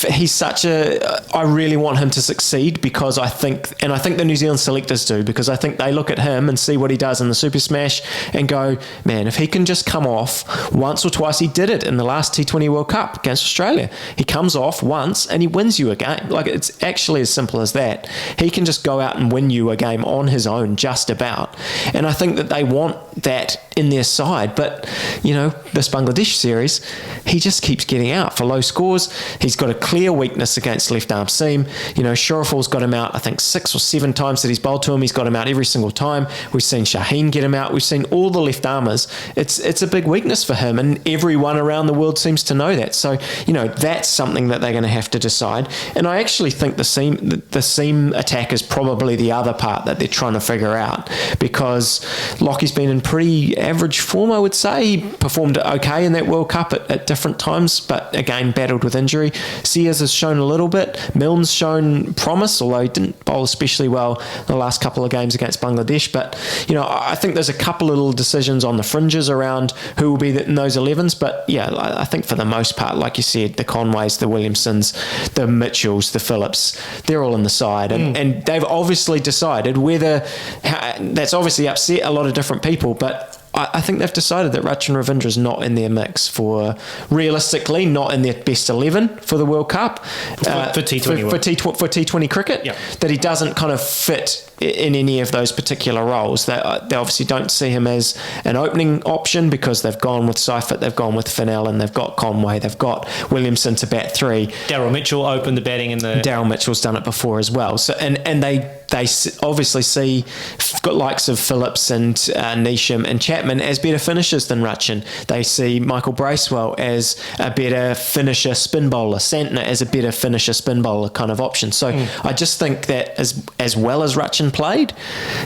he's such I really want him to succeed, because I think the New Zealand selectors do, because I think they look at him and see what he does in the Super Smash and go, man, if he can just come off once or twice. He did it in the last T20 World Cup against Australia. He comes off once and he wins you a game. It's actually as simple as that. He can just go out and win you a game on his own, just about. And I think that they want that in their side. But this Bangladesh series, he just keeps getting out for low scores. He's got a clear weakness against left arm seam. Shorefal's got him out, I think 6 or 7 times that he's bowled to him. He's got him out every single time. We've seen Shaheen get him out. We've seen all the left armers. It's a big weakness for him, and everyone around the world seems to know that. So that's something that they're going to have to decide. And I actually think the seam attack is probably the other part that they're trying to figure out, because Lockie's been in pretty average form, I would say. He performed okay in that World Cup at different times, but again battled with injury. Sears has shown a little bit. Milne's shown promise, although he didn't bowl especially well the last couple of games against Bangladesh. But I think there's a couple of little decisions on the fringes around who will be in those 11s. But I think for the most part, like you said, the Conways, the Williamsons, the Mitchells, the Phillips, they're all in the side, and they've obviously decided that's obviously upset a lot of different people, but I think they've decided that Rachin Ravindra's not in their mix realistically, not in their best 11 for the World Cup. For T20 for T20 cricket. Yeah. That he doesn't kind of fit in any of those particular roles. They obviously don't see him as an opening option, because they've gone with Seifert, they've gone with Finn Allen, they've got Conway, they've got Williamson to bat 3. Daryl Mitchell opened the batting Daryl Mitchell's done it before as well. So and they obviously see likes of Phillips and Neesham and Chapman as better finishers than Rachin. They see Michael Bracewell as a better finisher spin bowler, Santner as a better finisher spin bowler kind of option. So I just think that as well as Rachin played,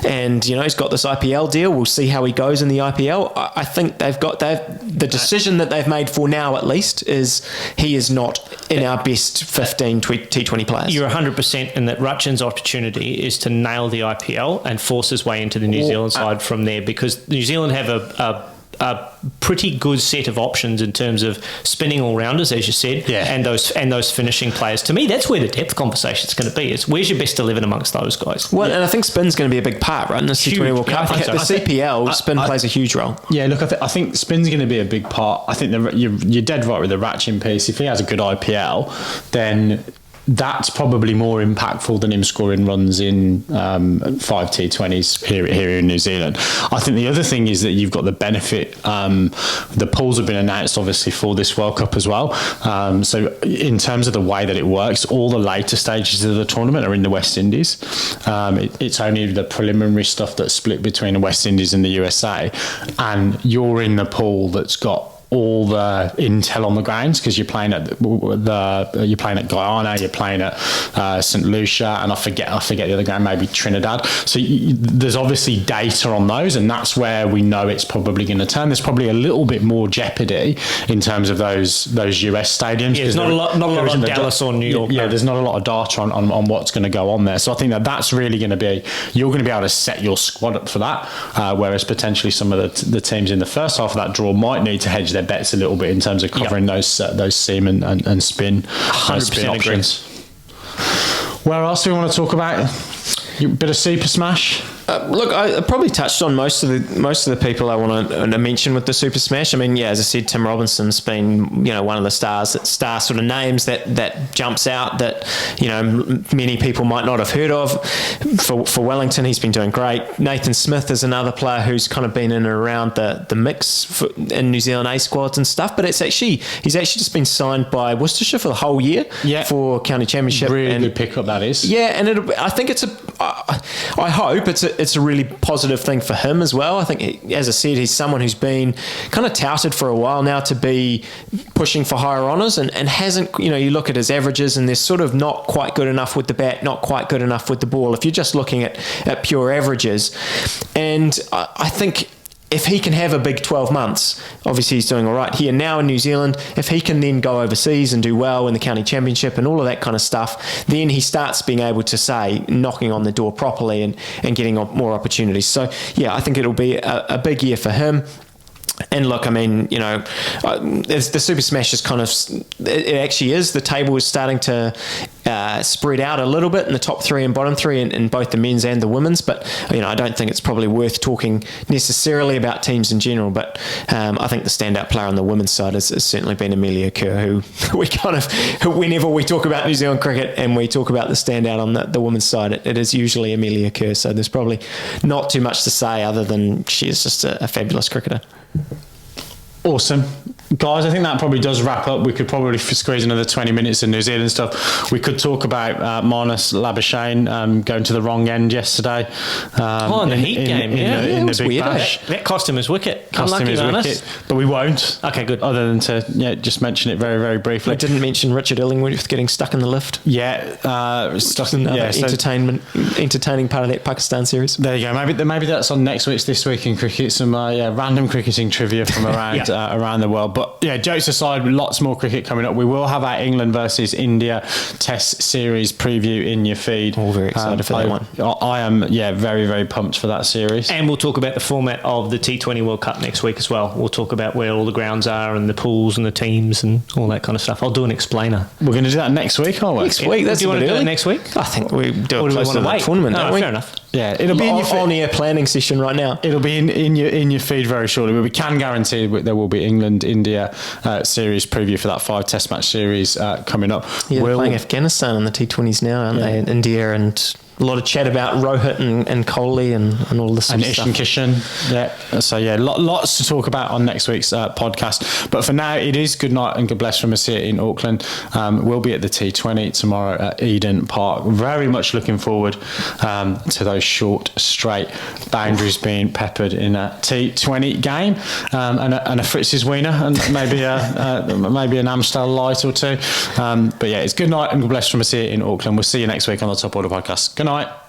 and he's got this IPL deal, we'll see how he goes in the IPL. I think the decision that they've made for now, at least, is he is not in our best 15 T20 players. You're 100% in that Rachin's opportunity is is to nail the IPL and force his way into the New Zealand side from there, because New Zealand have a pretty good set of options in terms of spinning all-rounders, as you said, and those finishing players. To me, that's where the depth conversation is going to be, is where's your best 11 amongst those guys? Well, and I think spin's going to be a big part, right, in the T20 World Cup. I think The CPL, spin plays a huge role. Yeah, look, I think spin's going to be a big part. I think you're dead right with the Ratchin piece. If he has a good IPL, then that's probably more impactful than him scoring runs in 5 T20s here in New Zealand. I think the other thing is that you've got the benefit, the pools have been announced obviously for this World Cup as well. So in terms of the way that it works, all the later stages of the tournament are in the West Indies. It's only the preliminary stuff that's split between the West Indies and the USA, and you're in the pool that's got all the intel on the grounds, because you're playing at Guyana, you're playing at St Lucia, and I forget the other ground, maybe Trinidad. So there's obviously data on those, and that's where we know it's probably going to turn. There's probably a little bit more jeopardy in terms of those US stadiums. Yeah, there's not a lot on Dallas or New York. Yeah, there's not a lot of data on what's going to go on there. So I think that's really going to be, you're going to be able to set your squad up for that, whereas potentially some of the teams in the first half of that draw might need to hedge their bets a little bit in terms of covering those seam and spin, 100% options. Where else do we want to talk about? A bit of Super Smash. Look, I probably touched on most of the people I want to mention with the Super Smash. I mean, yeah, as I said, Tim Robinson's been, one of the star sort of names that jumps out that, many people might not have heard of. For Wellington, he's been doing great. Nathan Smith is another player who's kind of been in and around the mix in New Zealand A squads and stuff. But he's actually just been signed by Worcestershire for the whole year for County Championship. Really good pickup that is. Yeah, and I think I hope it's a really positive thing for him as well. I think, as I said, he's someone who's been kind of touted for a while now to be pushing for higher honours and hasn't, you look at his averages and they're sort of not quite good enough with the bat, not quite good enough with the ball, if you're just looking at pure averages. And I think if he can have a big 12 months, obviously he's doing all right here now in New Zealand. If he can then go overseas and do well in the county championship and all of that kind of stuff, then he starts being able to say, knocking on the door properly and getting more opportunities. So, yeah, I think it'll be a big year for him. And look, I mean, the Super Smash is kind of, it actually is, the table is starting to spread out a little bit in the top three and bottom three in both the men's and the women's. But, I don't think it's probably worth talking necessarily about teams in general. But I think the standout player on the women's side has certainly been Amelia Kerr, who we kind of, whenever we talk about New Zealand cricket and we talk about the standout on the women's side, it is usually Amelia Kerr. So there's probably not too much to say other than she is just a fabulous cricketer. Awesome. Guys, I think that probably does wrap up. We could probably squeeze another 20 minutes of New Zealand stuff. We could talk about Marnus Labuschagne going to the wrong end yesterday. In the Heat game, in the Big weird, Bash. That cost him his wicket. Cost him his wicket, but we won't. Okay, good. Other than to just mention it very, very briefly. I didn't mention Richard Illingworth getting stuck in the lift. Yeah, stuck in entertaining part of that Pakistan series. There you go. Maybe that's on next week's This Week in Cricket. Some random cricketing trivia from around around the world. But yeah, jokes aside, lots more cricket coming up. We will have our England versus India Test Series preview in your feed. All very excited for that one. I am, very, very pumped for that series. And we'll talk about the format of the T20 World Cup next week as well. We'll talk about where all the grounds are and the pools and the teams and all that kind of stuff. I'll do an explainer. We're going to do that next week, aren't we? Next week. That's do you want to do it next week? I think we do it close to the tournament. No, fair enough. Yeah, it'll be on-air planning session right now. It'll be in your feed very shortly. But we can guarantee there will be England-India series preview for that 5 Test match series coming up. Yeah, they're playing Afghanistan in the T20s now, aren't they? In India, and a lot of chat about Rohit and Kohli and all this and stuff. Ishan Kishan. Yeah. So lots to talk about on next week's podcast. But for now, it is good night and God bless from us here in Auckland. We'll be at the T20 tomorrow at Eden Park. Very much looking forward to those short, straight boundaries being peppered in a T20 game, and a Fritz's wiener, and maybe an Amstel light or two. But yeah, it's good night and God bless from us here in Auckland. We'll see you next week on the Top Order podcast. Good night.